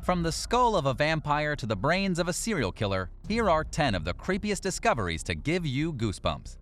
From the skull of a vampire to the brains of a serial killer, here are 10 of the creepiest discoveries to give you goosebumps.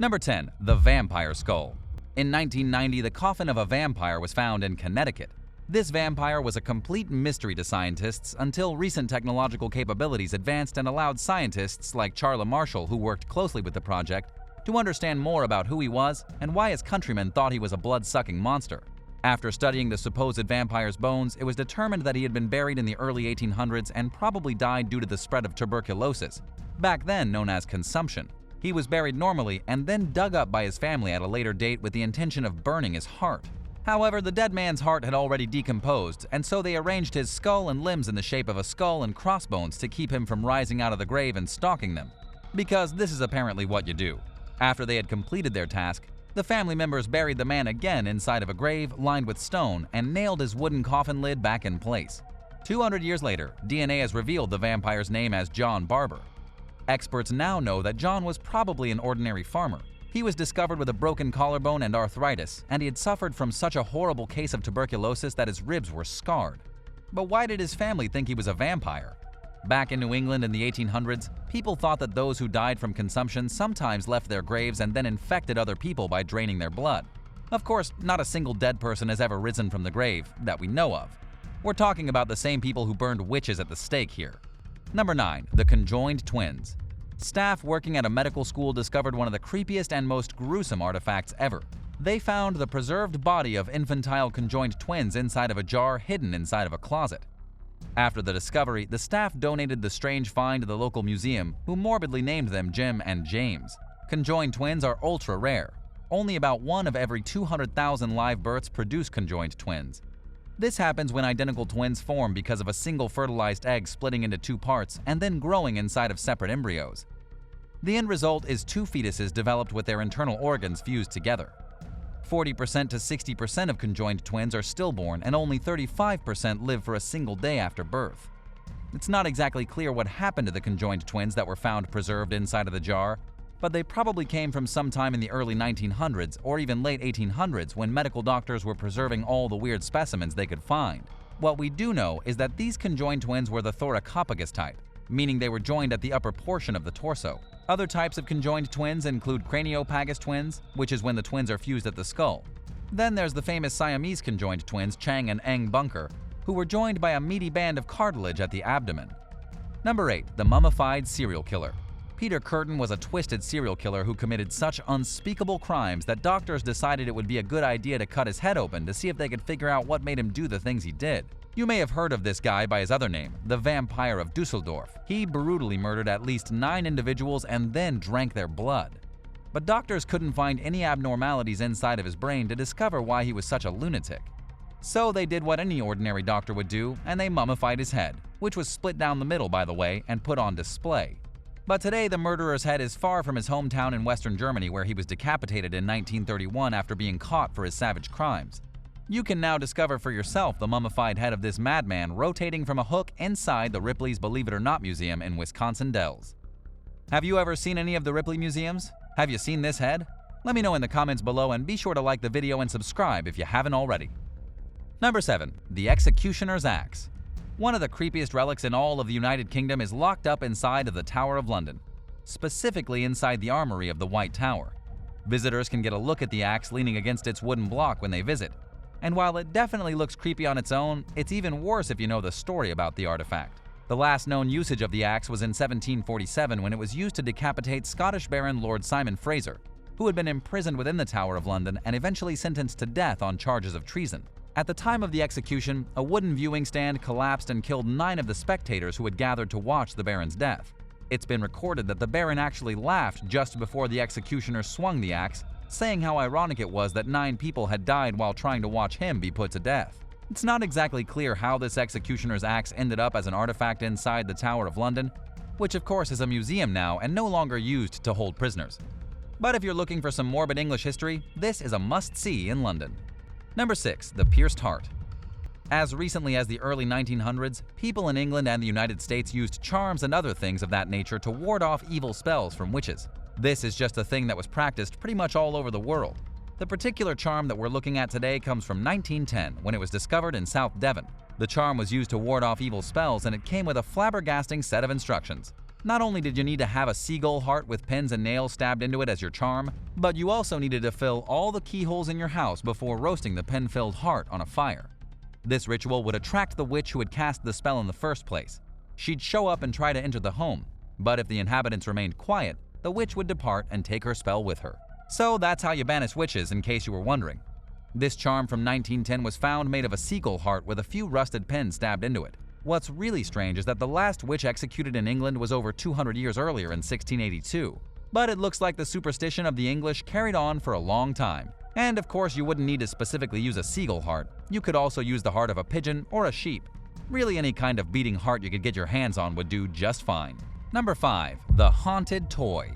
Number 10. The Vampire Skull. In 1990, the coffin of a vampire was found in Connecticut. This vampire was a complete mystery to scientists until recent technological capabilities advanced and allowed scientists like Charles Marshall, who worked closely with the project, to understand more about who he was and why his countrymen thought he was a blood-sucking monster. After studying the supposed vampire's bones, it was determined that he had been buried in the early 1800s and probably died due to the spread of tuberculosis, back then known as consumption. He was buried normally and then dug up by his family at a later date with the intention of burning his heart. However, the dead man's heart had already decomposed, and so they arranged his skull and limbs in the shape of a skull and crossbones to keep him from rising out of the grave and stalking them. Because this is apparently what you do. After they had completed their task, the family members buried the man again inside of a grave lined with stone and nailed his wooden coffin lid back in place. 200 years later, DNA has revealed the vampire's name as John Barber. Experts now know that John was probably an ordinary farmer. He was discovered with a broken collarbone and arthritis, and he had suffered from such a horrible case of tuberculosis that his ribs were scarred. But why did his family think he was a vampire? Back in New England in the 1800s, people thought that those who died from consumption sometimes left their graves and then infected other people by draining their blood. Of course, not a single dead person has ever risen from the grave, that we know of. We're talking about the same people who burned witches at the stake here. Number 9. The Conjoined Twins. Staff working at a medical school discovered one of the creepiest and most gruesome artifacts ever. They found the preserved body of infantile conjoined twins inside of a jar hidden inside of a closet. After the discovery, the staff donated the strange find to the local museum, who morbidly named them Jim and James. Conjoined twins are ultra rare. Only about 1 of every 200,000 live births produce conjoined twins. This happens when identical twins form because of a single fertilized egg splitting into 2 parts and then growing inside of separate embryos. The end result is 2 fetuses developed with their internal organs fused together. 40% to 60% of conjoined twins are stillborn, and only 35% live for a single day after birth. It's not exactly clear what happened to the conjoined twins that were found preserved inside of the jar, but they probably came from sometime in the early 1900s or even late 1800s when medical doctors were preserving all the weird specimens they could find. What we do know is that these conjoined twins were the thoracopagus type, meaning they were joined at the upper portion of the torso. Other types of conjoined twins include craniopagus twins, which is when the twins are fused at the skull. Then there's the famous Siamese conjoined twins Chang and Eng Bunker, who were joined by a meaty band of cartilage at the abdomen. Number 8. The Mummified Serial Killer. Peter Curtin was a twisted serial killer who committed such unspeakable crimes that doctors decided it would be a good idea to cut his head open to see if they could figure out what made him do the things he did. You may have heard of this guy by his other name, the Vampire of Dusseldorf. He brutally murdered at least 9 individuals and then drank their blood. But doctors couldn't find any abnormalities inside of his brain to discover why he was such a lunatic. So they did what any ordinary doctor would do, and they mummified his head, which was split down the middle, by the way, and put on display. But today, the murderer's head is far from his hometown in Western Germany, where he was decapitated in 1931 after being caught for his savage crimes. You can now discover for yourself the mummified head of this madman rotating from a hook inside the Ripley's Believe It or Not Museum in Wisconsin Dells. Have you ever seen any of the Ripley museums? Have you seen this head? Let me know in the comments below, and be sure to like the video and subscribe if you haven't already. Number 7. The Executioner's Axe. One of the creepiest relics in all of the United Kingdom is locked up inside of the Tower of London, specifically inside the armory of the White Tower. Visitors can get a look at the axe leaning against its wooden block when they visit. And while it definitely looks creepy on its own, it's even worse if you know the story about the artifact. The last known usage of the axe was in 1747 when it was used to decapitate Scottish Baron Lord Simon Fraser, who had been imprisoned within the Tower of London and eventually sentenced to death on charges of treason. At the time of the execution, a wooden viewing stand collapsed and killed 9 of the spectators who had gathered to watch the Baron's death. It's been recorded that the Baron actually laughed just before the executioner swung the axe, saying how ironic it was that 9 people had died while trying to watch him be put to death. It's not exactly clear how this executioner's axe ended up as an artifact inside the Tower of London, which of course is a museum now and no longer used to hold prisoners. But if you're looking for some morbid English history, this is a must-see in London. Number 6. The Pierced Heart. As recently as the early 1900s, people in England and the United States used charms and other things of that nature to ward off evil spells from witches. This is just a thing that was practiced pretty much all over the world. The particular charm that we're looking at today comes from 1910 when it was discovered in South Devon. The charm was used to ward off evil spells, and it came with a flabbergasting set of instructions. Not only did you need to have a seagull heart with pins and nails stabbed into it as your charm, but you also needed to fill all the keyholes in your house before roasting the pin-filled heart on a fire. This ritual would attract the witch who had cast the spell in the first place. She'd show up and try to enter the home, but if the inhabitants remained quiet, the witch would depart and take her spell with her. So that's how you banish witches, in case you were wondering. This charm from 1910 was found made of a seagull heart with a few rusted pins stabbed into it. What's really strange is that the last witch executed in England was over 200 years earlier in 1682. But it looks like the superstition of the English carried on for a long time. And of course you wouldn't need to specifically use a seagull heart. You could also use the heart of a pigeon or a sheep. Really any kind of beating heart you could get your hands on would do just fine. Number 5. The Haunted Toy.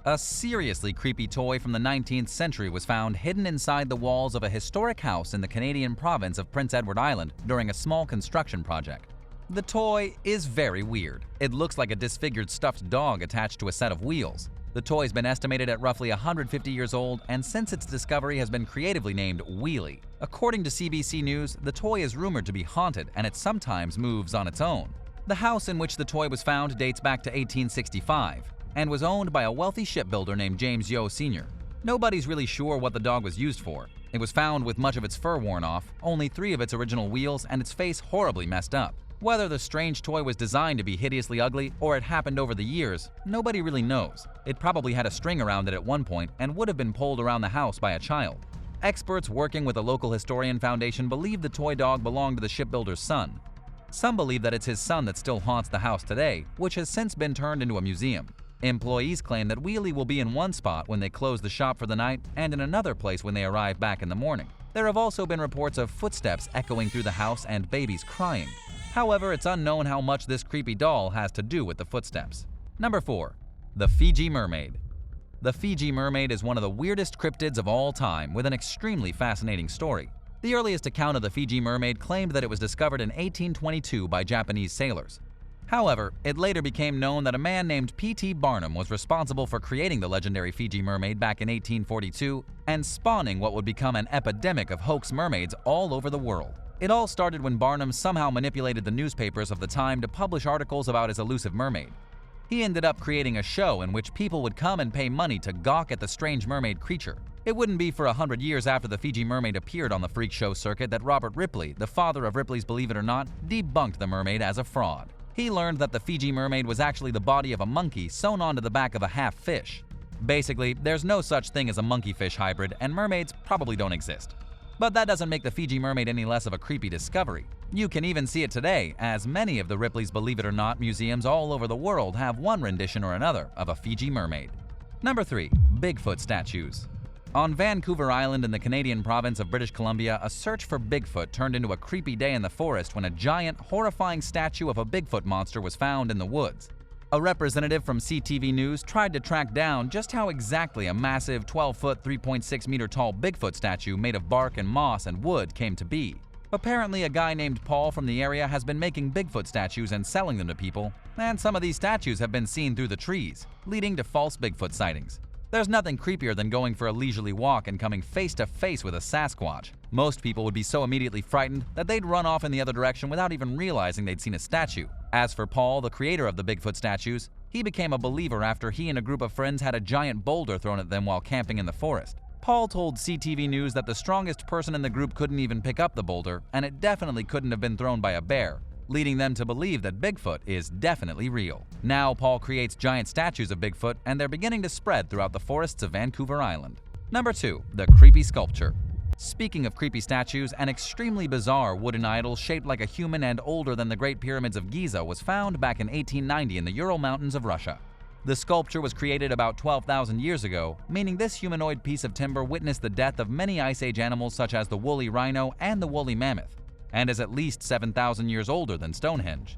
A seriously creepy toy from the 19th century was found hidden inside the walls of a historic house in the Canadian province of Prince Edward Island during a small construction project. The toy is very weird. It looks like a disfigured stuffed dog attached to a set of wheels. The toy's been estimated at roughly 150 years old, and since its discovery has been creatively named Wheelie. According to CBC News, the toy is rumored to be haunted and it sometimes moves on its own. The house in which the toy was found dates back to 1865 and was owned by a wealthy shipbuilder named James Yeo Sr. Nobody's really sure what the dog was used for. It was found with much of its fur worn off, only 3 of its original wheels, and its face horribly messed up. Whether the strange toy was designed to be hideously ugly or it happened over the years, nobody really knows. It probably had a string around it at one point and would have been pulled around the house by a child. Experts working with a local historian foundation believe the toy dog belonged to the shipbuilder's son. Some believe that it's his son that still haunts the house today, which has since been turned into a museum. Employees claim that Wheelie will be in one spot when they close the shop for the night and in another place when they arrive back in the morning. There have also been reports of footsteps echoing through the house and babies crying. However, it's unknown how much this creepy doll has to do with the footsteps. Number 4. The Fiji Mermaid. The Fiji Mermaid is one of the weirdest cryptids of all time with an extremely fascinating story. The earliest account of the Fiji Mermaid claimed that it was discovered in 1822 by Japanese sailors. However, it later became known that a man named P.T. Barnum was responsible for creating the legendary Fiji Mermaid back in 1842 and spawning what would become an epidemic of hoax mermaids all over the world. It all started when Barnum somehow manipulated the newspapers of the time to publish articles about his elusive mermaid. He ended up creating a show in which people would come and pay money to gawk at the strange mermaid creature. It wouldn't be for 100 years after the Fiji Mermaid appeared on the freak show circuit that Robert Ripley, the father of Ripley's Believe It or Not, debunked the mermaid as a fraud. He learned that the Fiji Mermaid was actually the body of a monkey sewn onto the back of a half fish. Basically, there's no such thing as a monkey-fish hybrid, and mermaids probably don't exist. But that doesn't make the Fiji Mermaid any less of a creepy discovery. You can even see it today, as many of the Ripley's Believe It or Not museums all over the world have one rendition or another of a Fiji Mermaid. Number 3. Bigfoot statues. On Vancouver Island in the Canadian province of British Columbia, a search for Bigfoot turned into a creepy day in the forest when a giant, horrifying statue of a Bigfoot monster was found in the woods. A representative from CTV News tried to track down just how exactly a massive 12-foot, 3.6-meter tall Bigfoot statue made of bark and moss and wood came to be. Apparently, a guy named Paul from the area has been making Bigfoot statues and selling them to people, and some of these statues have been seen through the trees, leading to false Bigfoot sightings. There's nothing creepier than going for a leisurely walk and coming face to face with a Sasquatch. Most people would be so immediately frightened that they'd run off in the other direction without even realizing they'd seen a statue. As for Paul, the creator of the Bigfoot statues, he became a believer after he and a group of friends had a giant boulder thrown at them while camping in the forest. Paul told CTV News that the strongest person in the group couldn't even pick up the boulder, and it definitely couldn't have been thrown by a bear, leading them to believe that Bigfoot is definitely real. Now Paul creates giant statues of Bigfoot, and they're beginning to spread throughout the forests of Vancouver Island. Number 2. The Creepy Sculpture. Speaking of creepy statues, an extremely bizarre wooden idol shaped like a human and older than the Great Pyramids of Giza was found back in 1890 in the Ural Mountains of Russia. The sculpture was created about 12,000 years ago, meaning this humanoid piece of timber witnessed the death of many Ice Age animals such as the woolly rhino and the woolly mammoth, and is at least 7,000 years older than Stonehenge.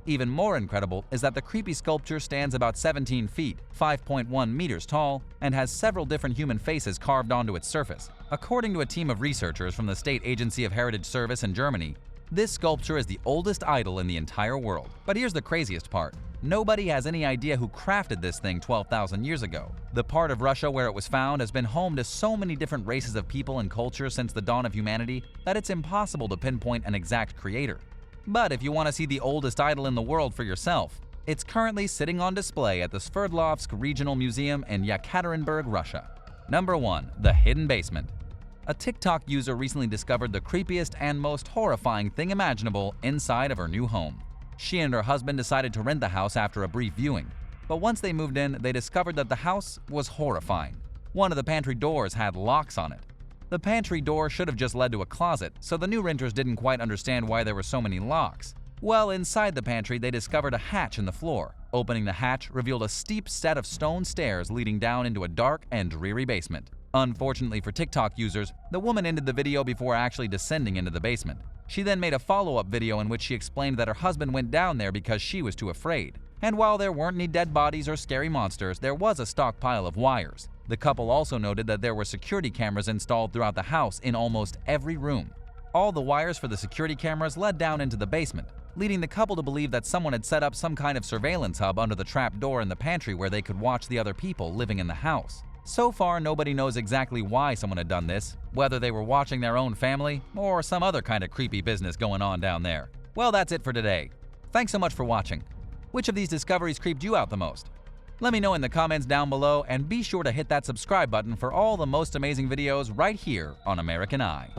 Even more incredible is that the creepy sculpture stands about 17 feet, 5.1 meters tall, and has several different human faces carved onto its surface. According to a team of researchers from the State Agency of Heritage Service in Germany, This sculpture is the oldest idol in the entire world. But here's the craziest part. Nobody has any idea who crafted this thing 12,000 years ago. The part of Russia where it was found has been home to so many different races of people and cultures since the dawn of humanity that it's impossible to pinpoint an exact creator. But if you want to see the oldest idol in the world for yourself, it's currently sitting on display at the Sverdlovsk Regional Museum in Yekaterinburg, Russia. Number 1. The Hidden Basement. A TikTok user recently discovered the creepiest and most horrifying thing imaginable inside of her new home. She and her husband decided to rent the house after a brief viewing. But once they moved in, they discovered that the house was horrifying. One of the pantry doors had locks on it. The pantry door should have just led to a closet, so the new renters didn't quite understand why there were so many locks. Well, inside the pantry, they discovered a hatch in the floor. Opening the hatch revealed a steep set of stone stairs leading down into a dark and dreary basement. Unfortunately for TikTok users, the woman ended the video before actually descending into the basement. She then made a follow-up video in which she explained that her husband went down there because she was too afraid. And while there weren't any dead bodies or scary monsters, there was a stockpile of wires. The couple also noted that there were security cameras installed throughout the house in almost every room. All the wires for the security cameras led down into the basement, leading the couple to believe that someone had set up some kind of surveillance hub under the trap door in the pantry where they could watch the other people living in the house. So far, nobody knows exactly why someone had done this, whether they were watching their own family or some other kind of creepy business going on down there. Well, that's it for today. Thanks so much for watching. Which of these discoveries creeped you out the most? Let me know in the comments down below, and be sure to hit that subscribe button for all the most amazing videos right here on American Eye.